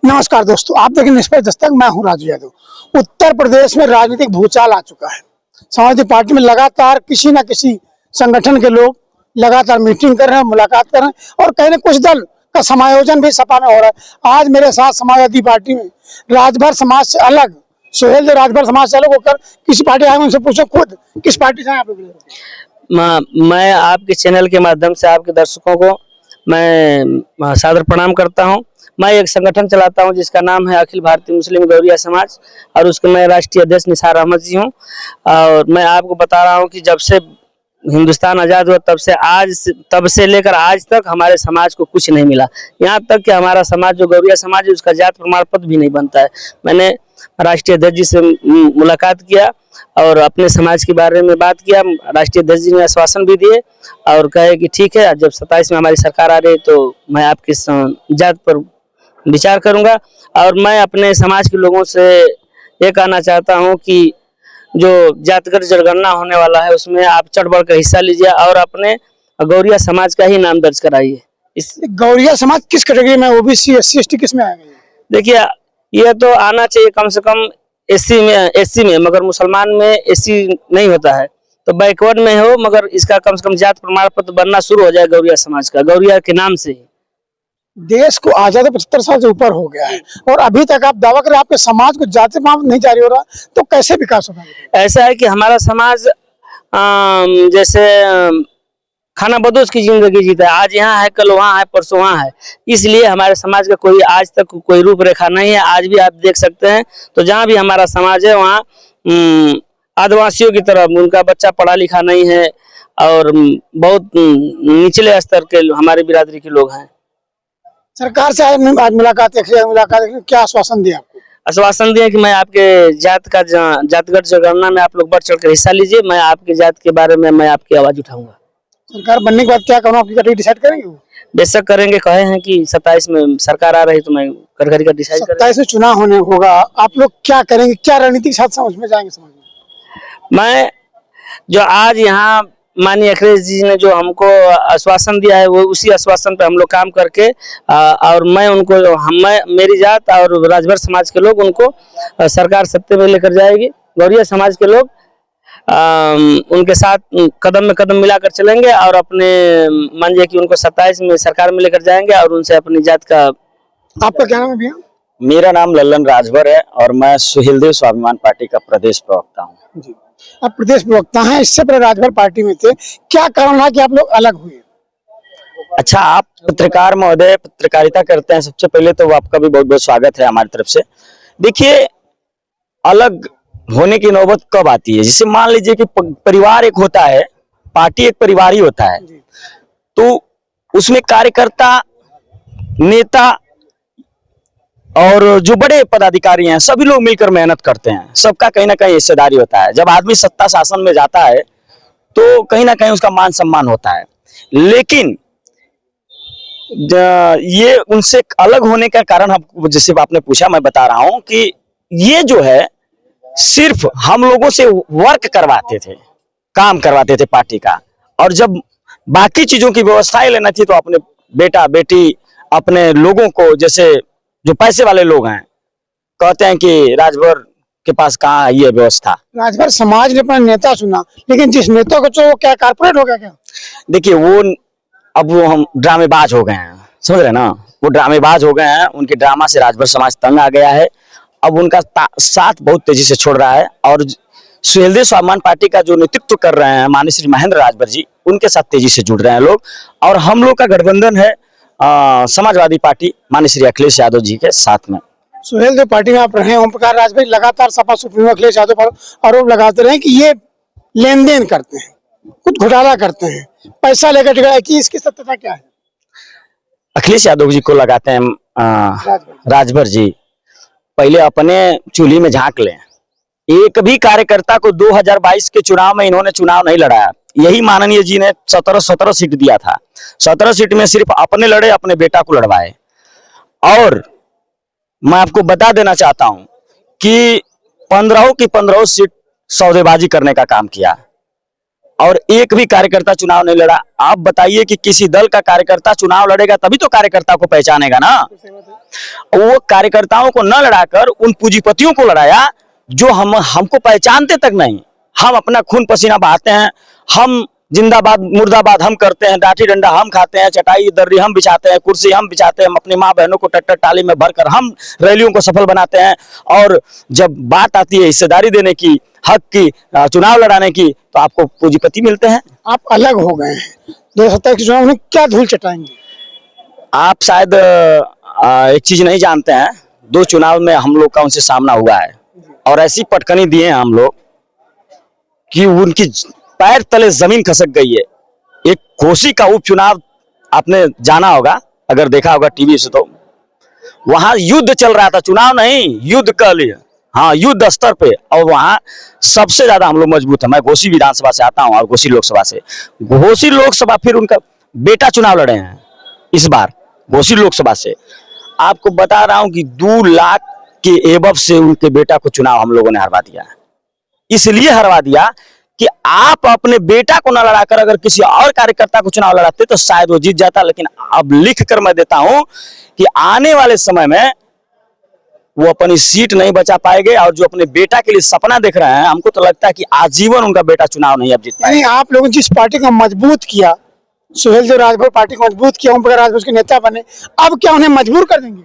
नमस्कार दोस्तों, आप देखें निष्पक्ष दस्तक। मैं हूं राजू यादव। उत्तर प्रदेश में राजनीतिक भूचाल आ चुका है। समाजवादी पार्टी में लगातार किसी न किसी संगठन के लोग लगातार मीटिंग कर रहे हैं, मुलाकात कर रहे हैं और कहीं न कुछ दल का समायोजन भी सपा में हो रहा है। आज मेरे साथ समाजवादी पार्टी में राजभर समाज से अलग सुहेल जो राजभर समाज से अलग होकर किसी पार्टी आए, उनसे पूछो खुद किस पार्टी से आप लोग। मैं आपके चैनल के माध्यम से आपके दर्शकों को मैं सादर प्रणाम करता हूं। मैं एक संगठन चलाता हूं जिसका नाम है अखिल भारतीय मुस्लिम गौरिया समाज और उसके मैं राष्ट्रीय अध्यक्ष निसार अहमद जी हूं। और मैं आपको बता रहा हूं कि जब से हिंदुस्तान आज़ाद हुआ तब से लेकर आज तक हमारे समाज को कुछ नहीं मिला। यहाँ तक कि हमारा समाज जो गौरिया समाज है उसका जात प्रमाण पत्र भी नहीं बनता है। मैंने राष्ट्रीय अध्यक्ष जी से मुलाकात किया और अपने समाज के बारे में बात किया। राष्ट्रीय अध्यक्ष जी ने आश्वासन भी दिए और कहे कि ठीक है, जब 27 में हमारी सरकार आ रही है तो मैं आपके जात पर विचार करूंगा। और मैं अपने समाज के लोगों से ये कहना चाहता हूं कि जो जातिगत जनगणना होने वाला है उसमें आप चढ़ बढ़ कर हिस्सा लीजिए और अपने गौरिया समाज का ही नाम दर्ज कराइए। इस गौरिया समाज किस कैटेगरी में, ओबीसी, एससी, एसटी किस में आएगा? देखिए, ये तो आना चाहिए कम से कम एससी में, मगर मुसलमान में एससी नहीं होता है तो बैकवर्ड में हो, मगर इसका कम से कम जात प्रमाण पत्र बनना शुरू हो जाए गौरिया समाज का, गौरिया के नाम से। देश को आजादी 75 साल से ऊपर हो गया है और अभी तक आप दावा करें आपके समाज को जाति प्रमाण नहीं जारी हो रहा, तो कैसे विकास होगा? ऐसा है कि हमारा समाज जैसे खाना बदोश की जिंदगी जीता है। आज यहाँ है, कल वहाँ है, परसों वहाँ है। इसलिए हमारे समाज का कोई आज तक कोई रूपरेखा नहीं है। आज भी आप देख सकते हैं तो जहाँ भी हमारा समाज है वहाँ आदिवासियों की तरह उनका बच्चा पढ़ा लिखा नहीं है और बहुत निचले स्तर के हमारे बिरादरी के लोग हैं। सरकार से आज मुलाकात क्या आश्वासन दिया आपको? आश्वासन दिया कि मैं आपके जातिगत जनगणना में आप लोग बढ़ चढ़ कर हिस्सा लीजिए। मैं आपके जात के बारे में मैं आपकी आवाज उठाऊंगा। सरकार बनने के बाद क्या करना, आपकी कैटेगरी डिसाइड करेंगे? बेशक करेंगे। कहे हैं कि 27 में सरकार आ रही तो मैं कैटेगरी का डिसाइड करेंगे। 27 में चुनाव होने होगा, आप लोग क्या करेंगे, क्या रणनीतिक साथ समझ में जाएंगे समाज में? मैं जो आज यहाँ माननीय अखिलेश जी ने जो हमको आश्वासन दिया है वो उसी आश्वासन पे हम लोग काम करके और मैं उनको मेरी जात और राजभर समाज के लोग उनको सरकार सत्ते में लेकर जाएगी। गौरिया समाज के लोग उनके साथ कदम में कदम मिलाकर चलेंगे और अपने मान लीजिए कि उनको 27 में सरकार में लेकर जाएंगे और उनसे अपनी जात का। आपका क्या नाम है भैया? मेरा नाम लल्लन राजभर है और मैं सुहेलदेव स्वाभिमान पार्टी का प्रदेश प्रवक्ता हूँ। जी, आप प्रदेश प्रवक्ता हैं, इससे पहले राजभर पार्टी में थे। क्या कारण है कि आप लोग अलग हुए? अच्छा, आप पत्रकार महोदय पत्रकारिता करते हैं, सबसे पहले तो आपका भी बहुत बहुत स्वागत है हमारी तरफ से। देखिए, अलग होने की नौबत कब आती है? जैसे मान लीजिए कि परिवार एक होता है, पार्टी एक परिवार ही होता है, तो उसमें कार्यकर्ता, नेता और जो बड़े पदाधिकारी हैं सभी लोग मिलकर मेहनत करते हैं। सबका कहीं ना कहीं हिस्सेदारी होता है। जब आदमी सत्ता शासन में जाता है तो कहीं ना कहीं उसका मान सम्मान होता है, लेकिन ये उनसे अलग होने का कारण जैसे आपने पूछा, मैं बता रहा हूं कि ये जो है सिर्फ हम लोगों से वर्क करवाते थे, काम करवाते थे पार्टी का, और जब बाकी चीजों की व्यवस्थाएं लेना थी तो अपने बेटा बेटी अपने लोगों को, जैसे जो पैसे वाले लोग हैं, कहते हैं कि राजभर के पास कहाँ है ये व्यवस्था। राजभर समाज ने अपना नेता चुना, लेकिन जिस नेता को वो क्या कारपोरेट हो गया क्या? देखिए, वो हम ड्रामेबाज हो गए हैं, समझ रहे ना, वो ड्रामेबाज हो गए हैं। उनके ड्रामा से राजभर समाज तंग आ गया है। अब उनका साथ बहुत तेजी से छोड़ रहा है और सुहेलदेव स्वाभिमान पार्टी का जो नेतृत्व कर रहे हैं माननीय श्री महेंद्र राजभर जी, उनके साथ तेजी से जुड़ रहे हैं लोग। और हम लोग का गठबंधन है समाजवादी पार्टी माननीय श्री अखिलेश यादव जी के साथ में। सुहेलदेव पार्टी में आप रहे, ओम प्रकाश राजभर लगातार सपा सुप्रीमो अखिलेश यादव पर आरोप लगाते रहे कि ये लेन देन करते हैं, कुछ घोटाला करते हैं, पैसा लेकर टिकट की, इसकी सत्यता क्या है? अखिलेश यादव जी को लगाते हैं राजभर जी, पहले अपने चूल्ही में झांक लें। एक भी कार्यकर्ता को 2022 के चुनाव में इन्होंने चुनाव नहीं लड़ाया। यही माननीय जी ने 17 सीट दिया था। 17 सीट में सिर्फ अपने लड़े, अपने बेटा को लड़वाए। और मैं आपको बता देना चाहता हूं कि 15 की 15 सीट सौदेबाजी करने का काम किया। और एक भी कार्यकर्ता चुनाव नहीं लड़ा। आप बताइए कि किसी दल का कार्यकर्ता चुनाव लड़ेगा तभी तो कार्यकर्ता को पहचानेगा ना। वो कार्यकर्ताओं को न लड़ाकर उन पूंजीपतियों को लड़ाया जो हमको पहचानते तक नहीं। हम अपना खून पसीना बहाते हैं, हम जिंदाबाद मुर्दाबाद हम करते हैं, डाठी डंडा हम खाते हैं, चटाई दर्री हम बिछाते हैं, कुर्सी हम बिछाते हैं, अपनी माँ बहनों को ट्रैक्टर टाली में भरकर हम रैलियों को सफल बनाते हैं। और जब बात आती है हिस्सेदारी देने की, हक की, चुनाव लड़ाने की, तो आपको पूंजीपति मिलते हैं। आप अलग हो गए हैं 2027 के चुनाव में, क्या धूल चटाएंगे? आप शायद एक चीज नहीं जानते हैं, 2 चुनाव में हम लोग का उनसे सामना हुआ है और ऐसी पटकनी दिए हैं हम लोग कि उनकी पैर तले जमीन खसक गई है। एक घोसी का उपचुनाव आपने जाना होगा, अगर देखा होगा टीवी से, तो वहां युद्ध चल रहा था, चुनाव नहीं, युद्ध कह लिए, हाँ युद्ध स्तर पे। और वहां सबसे ज्यादा हम लोग मजबूत है। मैं घोसी विधानसभा से आता हूं और घोसी लोकसभा से। घोसी लोकसभा फिर उनका बेटा चुनाव लड़े हैं इस बार घोसी लोकसभा से। आपको बता रहा हूं कि 2 लाख के एबव से उनके बेटा को चुनाव हम लोगों ने हरवा दिया। इसलिए हरवा दिया कि आप अपने बेटा को न लड़ाकर अगर किसी और कार्यकर्ता को चुनाव लड़ाते तो शायद वो जीत जाता। लेकिन अब लिख कर मैं देता हूं कि आने वाले समय में वो अपनी सीट नहीं बचा पाएंगे। और जो अपने बेटा के लिए सपना देख रहे हैं, हमको तो लगता है कि आजीवन उनका बेटा चुनाव नहीं अब जीत पाएगा। यानी आप लोगों ने जिस पार्टी को मजबूत किया, सुहेलदेव राजभर पार्टी को मजबूत किया, ओम प्रकाश राजभर के नेता बने, अब क्या उन्हें मजबूर कर देंगे?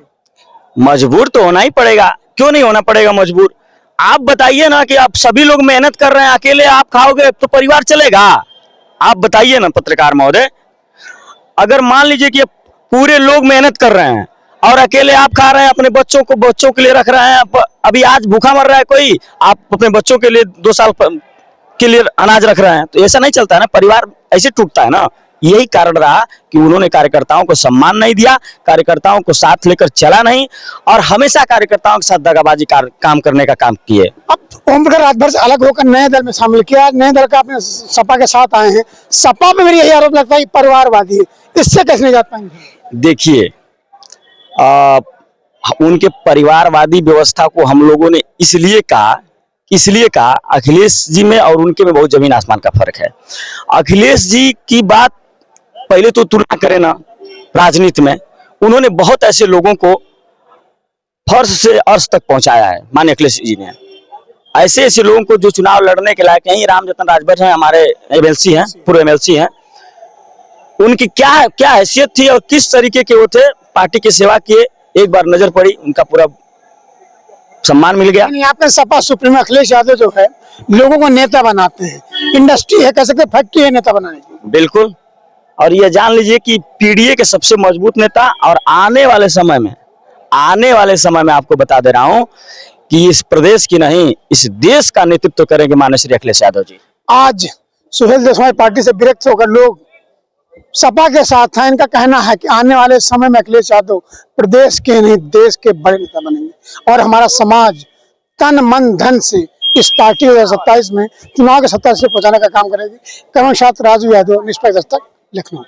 मजबूर तो होना ही पड़ेगा, क्यों नहीं होना पड़ेगा मजबूर। आप बताइए ना कि आप सभी लोग मेहनत कर रहे हैं, अकेले आप खाओगे तो परिवार चलेगा? आप बताइए ना पत्रकार महोदय, अगर मान लीजिए कि पूरे लोग मेहनत कर रहे हैं और अकेले आप खा रहे हैं, अपने बच्चों के लिए रख रहे हैं, अभी आज भूखा मर रहा है कोई, आप अपने बच्चों के लिए 2 साल के लिए अनाज रख रहे हैं, तो ऐसा नहीं चलता है ना, परिवार ऐसे टूटता है ना। यही कारण रहा कि उन्होंने कार्यकर्ताओं को सम्मान नहीं दिया, कार्यकर्ताओं को साथ लेकर चला नहीं और हमेशा कार्यकर्ताओं के साथ दगाबाजी काम करने का काम किए। अब ओम प्रकाश राजभर से अलग होकर नए दल में शामिल किया, नए दल का अपने सपा के साथ आए हैं। सपा पे मेरी यही आरोप लगता है कि परिवारवादी है, इससे कैसे नहीं जा पाएंगे? देखिए, उनके परिवारवादी व्यवस्था को हम लोगों ने इसलिए कहा अखिलेश जी में और उनके में बहुत जमीन आसमान का फर्क है। अखिलेश जी की बात पहले तो तुलना करें ना, राजनीति में उन्होंने बहुत ऐसे लोगों को फर्श से अर्श तक पहुंचाया है। माननीय अखिलेश जी ने ऐसे लोगों को जो चुनाव लड़ने के लायक नहीं, रामजतन राजभर हैं, हमारे एमएलसी हैं, पूर्व एमएलसी हैं, उनकी क्या हैसियत थी और किस तरीके के वो थे, पार्टी की सेवा किए, एक बार नजर पड़ी, उनका पूरा सम्मान मिल गया। आपने सपा सुप्रीमो अखिलेश यादव जो है लोगों को नेता बनाते हैं, इंडस्ट्री है, कह सकते फैक्ट्री है नेता बनाने की। बिल्कुल, और ये जान लीजिए कि पीडीए के सबसे मजबूत नेता, और आने वाले समय में आपको बता दे रहा हूं कि इस प्रदेश की नहीं, इस देश का नेतृत्व करेंगे माननीय श्री अखिलेश यादव जी। आज सुहेलदेव समाज पार्टी से विरक्त होकर लोग सपा के साथ हैं। इनका कहना है कि आने वाले समय में अखिलेश यादव प्रदेश के नहीं देश के बड़े नेता बनेंगे और हमारा समाज तन मन धन से इस पार्टी 2027 में चुनाव के 27 से पहुंचाने का काम करेगी। कर्मशात राजू यादव, निष्पक्ष दस्तक, लखनऊ।